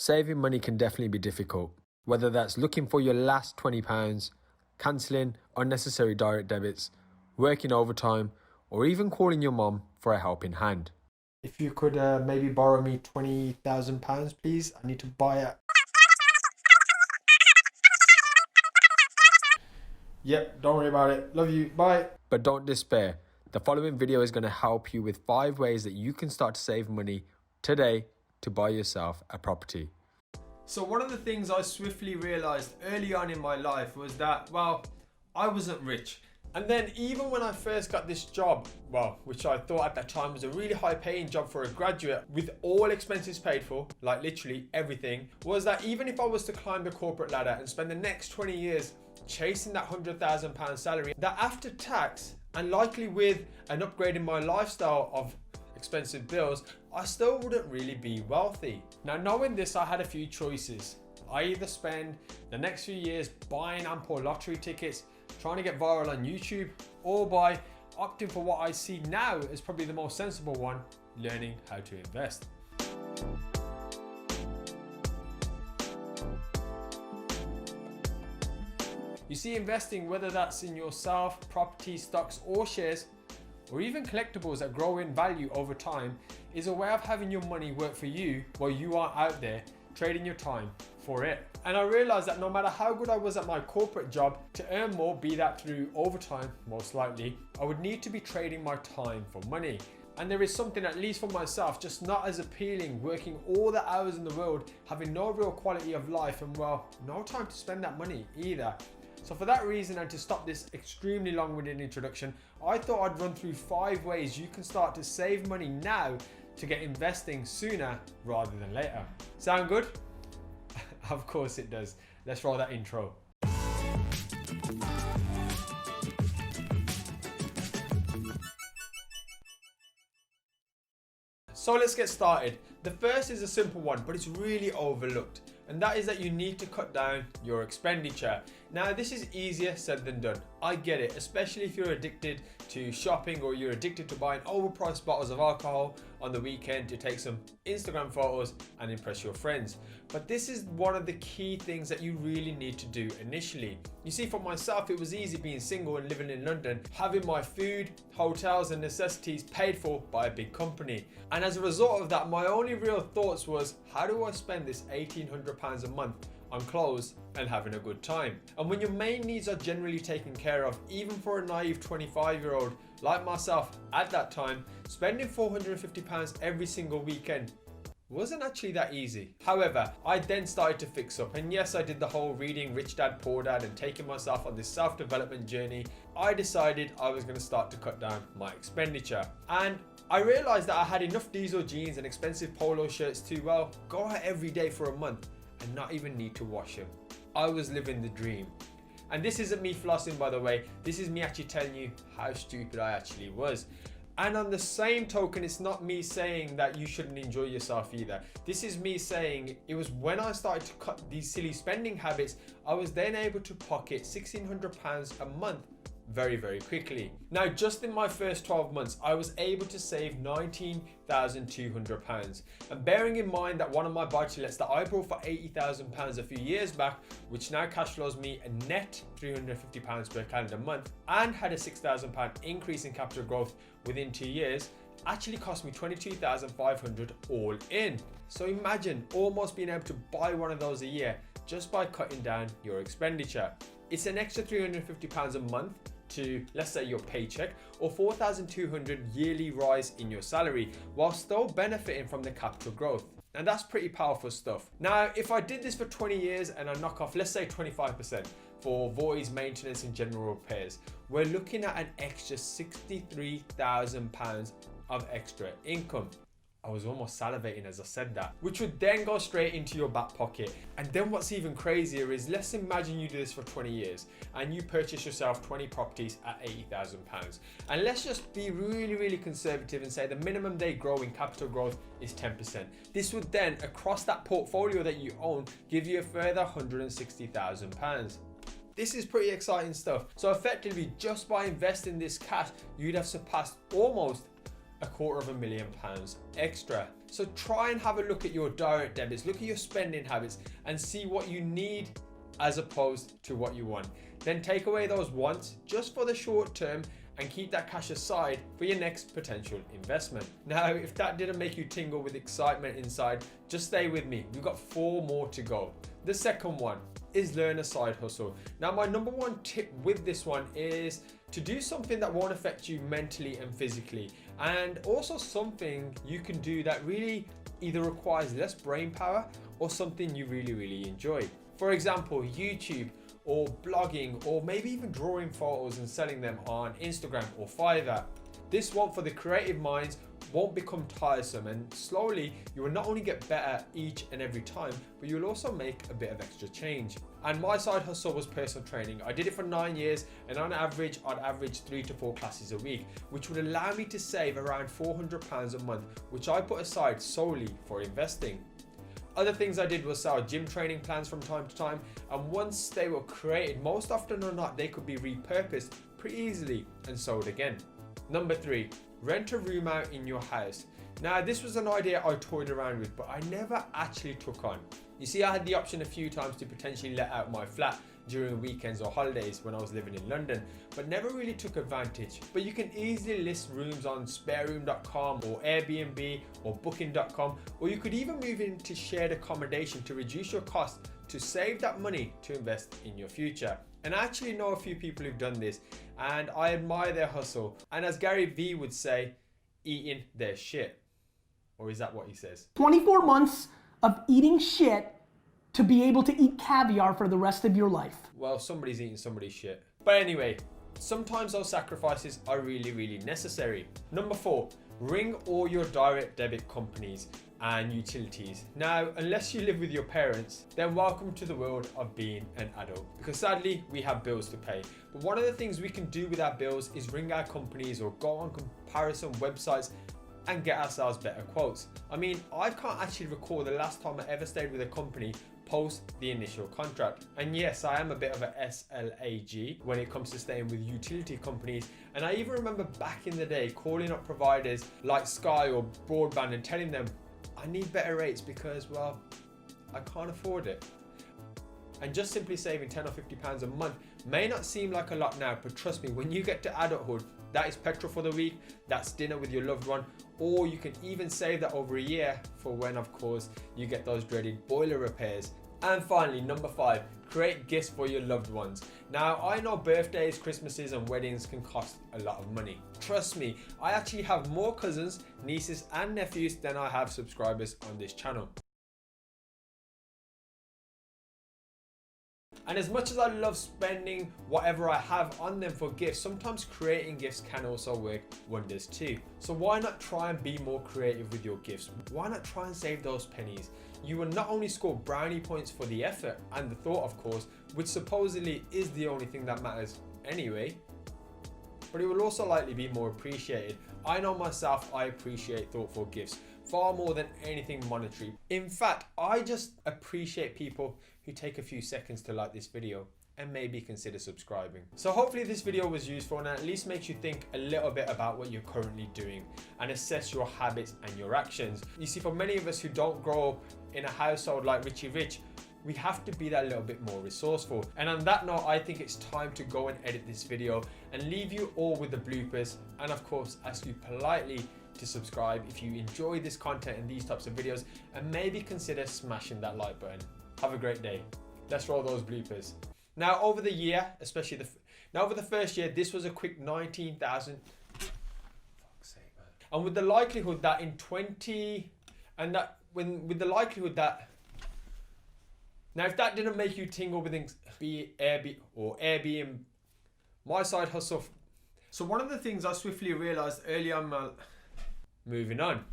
Saving money can definitely be difficult, whether that's looking for your last £20, cancelling unnecessary direct debits, working overtime, or even calling your mom for a helping hand. If you could maybe borrow me £20,000, please. I need to buy a... Yep, don't worry about it. Love you. Bye. But don't despair. The following video is going to help you with 5 ways that you can start to save money today to buy yourself a property. So one of the things I swiftly realized early on in my life was that, well, I wasn't rich. And then even when I first got this job, well, which I thought at that time was a really high paying job for a graduate with all expenses paid for, like literally everything, was that even if I was to climb the corporate ladder and spend the next 20 years chasing that £100,000 salary, that after tax and likely with an upgrade in my lifestyle of expensive bills, I still wouldn't really be wealthy. Now, knowing this, I had a few choices. I either spend the next few years buying ample lottery tickets, trying to get viral on YouTube, or by opting for what I see now as probably the most sensible one, learning how to invest. You see, investing, whether that's in yourself, property, stocks, or shares, or even collectibles that grow in value over time, is a way of having your money work for you while you are out there trading your time for it. And I realized that no matter how good I was at my corporate job, to earn more, be that through overtime, most likely, I would need to be trading my time for money. And there is something, at least for myself, just not as appealing, working all the hours in the world, having no real quality of life, and well, no time to spend that money either. So for that reason, and to stop this extremely long-winded introduction, I thought I'd run through 5 ways you can start to save money now to get investing sooner rather than later. Sound good? Of course it does. Let's roll that intro. So let's get started. The first is a simple one, but it's really overlooked. And that is that you need to cut down your expenditure. Now, this is easier said than done. I get it, especially if you're addicted to shopping or you're addicted to buying overpriced bottles of alcohol on the weekend to take some Instagram photos and impress your friends. But this is one of the key things that you really need to do initially. You see, for myself, it was easy being single and living in London, having my food, hotels and necessities paid for by a big company. And as a result of that, my only real thoughts was, how do I spend this £1,800 a month on clothes and having a good time? And when your main needs are generally taken care of, even for a naive 25-year-old like myself at that time, spending £450 every single weekend wasn't actually that easy. However, I then started to fix up, and yes, I did the whole reading Rich Dad Poor Dad and taking myself on this self-development journey. I decided I was going to start to cut down my expenditure, and I realized that I had enough diesel jeans and expensive polo shirts to, well, go out every day for a month and not even need to wash them. I was living the dream. And this isn't me flossing, by the way. This is me actually telling you how stupid I actually was. And on the same token, it's not me saying that you shouldn't enjoy yourself either. This is me saying it was when I started to cut these silly spending habits, I was then able to pocket £1,600 a month very, very quickly. Now, just in my first 12 months, I was able to save £19,200. And bearing in mind that one of my buy-to-lets that I bought for £80,000 a few years back, which now cash flows me a net £350 per calendar month, and had a £6,000 increase in capital growth within 2 years, actually cost me £22,500 all in. So imagine almost being able to buy one of those a year just by cutting down your expenditure. It's an extra £350 a month to, let's say, your paycheck, or $4,200 yearly rise in your salary, while still benefiting from the capital growth. And that's pretty powerful stuff. Now, if I did this for 20 years and I knock off, let's say, 25% for voids, maintenance and general repairs, we're looking at an extra £63,000 of extra income. I was almost salivating as I said that, which would then go straight into your back pocket. And then what's even crazier is, let's imagine you do this for 20 years and you purchase yourself 20 properties at £80,000. And let's just be really, really conservative and say the minimum they grow in capital growth is 10%. This would then, across that portfolio that you own, give you a further £160,000. This is pretty exciting stuff. So effectively, just by investing this cash, you'd have surpassed almost £250,000 extra. So try and have a look at your direct debits, look at your spending habits and see what you need as opposed to what you want. Then take away those wants just for the short term and keep that cash aside for your next potential investment. Now, if that didn't make you tingle with excitement inside, just stay with me. We've got 4 more to go. The second one is learn a side hustle. Now, my number 1 tip with this one is to do something that won't affect you mentally and physically, and also something you can do that really either requires less brain power or something you really enjoy. For example, YouTube, or blogging, or maybe even drawing photos and selling them on Instagram or Fiverr. This one, for the creative minds, won't become tiresome, and slowly you will not only get better each and every time, but you'll also make a bit of extra change. And my side hustle was personal training. I did it for 9 years, and on average I'd average 3 to 4 classes a week, which would allow me to save around £400 a month, which I put aside solely for investing. Other things I did was sell gym training plans from time to time, and once they were created, most often or not, they could be repurposed pretty easily and sold again. Number 3, rent a room out in your house. Now, this was an idea I toyed around with, but I never actually took on. You see, I had the option a few times to potentially let out my flat during weekends or holidays when I was living in London, but never really took advantage. But you can easily list rooms on spareroom.com or Airbnb or booking.com, or you could even move into shared accommodation to reduce your costs to save that money to invest in your future. And I actually know a few people who've done this, and I admire their hustle. And as Gary Vee would say, eating their shit. Or is that what he says? 24 months of eating shit to be able to eat caviar for the rest of your life. Well, somebody's eating somebody's shit. But anyway, sometimes those sacrifices are really necessary. Number 4, ring all your direct debit companies and utilities. Now, unless you live with your parents, then welcome to the world of being an adult, because sadly we have bills to pay. But one of the things we can do with our bills is ring our companies or go on comparison websites and get ourselves better quotes. I mean, I can't actually recall the last time I ever stayed with a company post the initial contract. And yes, I am a bit of a SLAG when it comes to staying with utility companies. And I even remember back in the day calling up providers like Sky or broadband and telling them I need better rates because, well, I can't afford it. And just simply saving 10 or 50 pounds a month may not seem like a lot now, but trust me, when you get to adulthood, that is petrol for the week, that's dinner with your loved one, or you can even save that over a year for when, of course, you get those dreaded boiler repairs. And finally, number 5, create gifts for your loved ones. Now, I know birthdays, Christmases and weddings can cost a lot of money. Trust me, I actually have more cousins, nieces and nephews than I have subscribers on this channel. And as much as I love spending whatever I have on them for gifts, sometimes creating gifts can also work wonders too. So why not try and be more creative with your gifts? Why not try and save those pennies? You will not only score brownie points for the effort and the thought, of course, which supposedly is the only thing that matters anyway, but it will also likely be more appreciated. I know myself, I appreciate thoughtful gifts far more than anything monetary. In fact, I just appreciate people who take a few seconds to like this video and maybe consider subscribing. So hopefully this video was useful and at least makes you think a little bit about what you're currently doing and assess your habits and your actions. You see, for many of us who don't grow up in a household like Richie Rich, we have to be that little bit more resourceful. And on that note, I think it's time to go and edit this video and leave you all with the bloopers, and of course ask you politely to subscribe if you enjoy this content and these types of videos, and maybe consider smashing that like button. Have a great day. Let's roll those bloopers. Now over the year, especially over the first year, this was a quick 19,000. Fuck's sake, man. And with the likelihood that in 20, and that with the likelihood that, now if that didn't make you tingle with things, be Airbnb, my side hustle. So one of the things I swiftly realized early on, moving on.